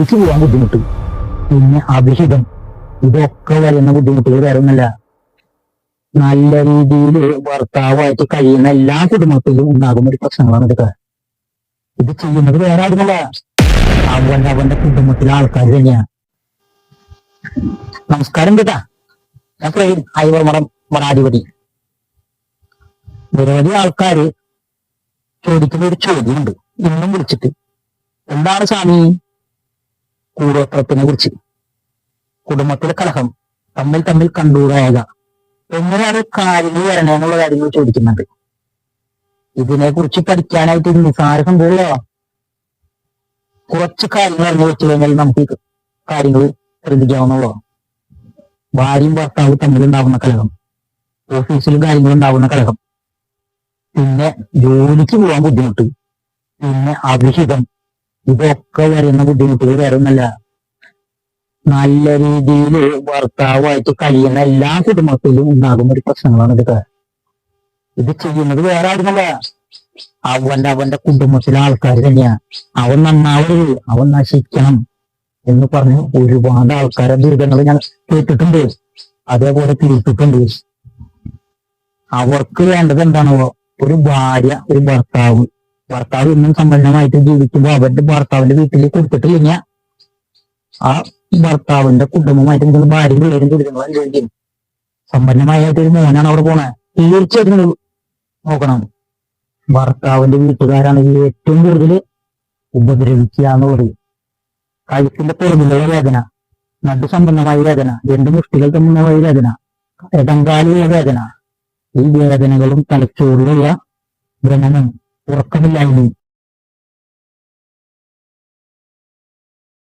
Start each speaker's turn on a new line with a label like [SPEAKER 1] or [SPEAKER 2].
[SPEAKER 1] ജോലിക്ക് പോകാൻ ബുദ്ധിമുട്ട്, പിന്നെ അഭിഹിതം, ഇതൊക്കെ വരുന്ന ബുദ്ധിമുട്ടുകൾ വേറെ ഒന്നല്ല. നല്ല രീതിയിൽ ഭർത്താവായിട്ട് കഴിയുന്ന എല്ലാ കുടുംബത്തിലും ഉണ്ടാകുന്ന ഒരു പ്രശ്നങ്ങളാണ് ഇതൊക്കെ. ഇത് ചെയ്യുന്നത് വേറെ ആരുമല്ല, അവന്റെ കുടുംബത്തിലെ ആൾക്കാർ തന്നെയാണ്. നമസ്കാരം കേട്ടാ, ഞാൻ പ്രവീൺ ഹൈവർമടം വനാധിപതി. നിരവധി ആൾക്കാര് ചോദിക്കുന്ന ഒരു ചോദ്യമുണ്ട് ഇന്നും വിളിച്ചിട്ട്. എന്താണ് സ്വാമി? കൂടോത്രത്തിനെ കുറിച്ച്, കുടുംബത്തിലെ കലഹം, തമ്മിൽ കണ്ടുകൂടായക, എങ്ങനെയാണ് കാര്യങ്ങൾ വരണേന്നുള്ള കാര്യങ്ങൾ ചോദിക്കുന്നുണ്ട്. ഇതിനെ കുറിച്ച് പഠിക്കാനായിട്ട് നിസാര സംഭവമുള്ള കുറച്ച് കാര്യങ്ങൾ അറിഞ്ഞു വെച്ചു കഴിഞ്ഞാൽ നമുക്ക് കാര്യങ്ങൾ ശ്രദ്ധിക്കാവുന്നുള്ളൂ. ഭാര്യയും ഭർത്താവും തമ്മിലുണ്ടാവുന്ന കലഹം, ഓഫീസിലും കാര്യങ്ങളുണ്ടാവുന്ന കലഹം, പിന്നെ ജോലിക്ക് പോകാൻ ബുദ്ധിമുട്ട്, പിന്നെ അഭിഹിതം, ഇതൊക്കെ വരുന്ന ബുദ്ധിമുട്ടുകൾ വേറെ ഒന്നല്ല. നല്ല രീതിയിൽ ഭർത്താവായിട്ട് കഴിയുന്ന എല്ലാ കുടുംബത്തിലും ഉണ്ടാകുന്ന ഒരു പ്രശ്നങ്ങളാണ് ഇതൊക്കെ. ഇത് ചെയ്യുന്നത് വേറെ ആരുമല്ല, അവന്റെ കുടുംബത്തിലെ ആൾക്കാർ തന്നെയാ. അവൻ നന്നാവരുത്, അവൻ നശിക്കണം എന്ന് പറഞ്ഞ് ഒരുപാട് ആൾക്കാരെ ദുരിതങ്ങൾ ഞാൻ കേട്ടിട്ടുണ്ട്, അതേപോലെ തീർത്തിട്ടുണ്ട്. അവർക്ക് വേണ്ടത് എന്താണോ, ഒരു ഭാര്യ, ഒരു ഭർത്താവ് ഇന്നും സമ്പന്നമായിട്ട് ജീവിക്കുമ്പോൾ അവന്റെ ഭർത്താവിന്റെ വീട്ടിൽ കൊടുത്തിട്ടില്ലെങ്കിൽ ആ ഭർത്താവിന്റെ കുടുംബമായിട്ട് നിങ്ങൾ ഭാര്യയും പിള്ളേരും ദുരിതങ്ങൾ അനുഭവിക്കും. സമ്പന്നമായിട്ട് ഒരു മോനാണ് അവിടെ പോണേ, തീർച്ചയായിട്ടും നിങ്ങൾ നോക്കണം. ഭർത്താവിന്റെ വീട്ടുകാരാണ് ഏറ്റവും കൂടുതൽ ഉപദ്രവിക്കുക എന്നുള്ളത്. കഴുത്തിന്റെ പുറകിലുള്ള വേദന, നടുസംബന്ധമായ വേദന, രണ്ട് മുഷ്ടികൾ തമ്മിലുള്ള വേദന, ഇടങ്കാലിലുള്ള വേദന, ഈ വേദനകളും തലച്ചോറിലുള്ള ഭ്രമണം, ഉറക്കമില്ലായ്മയും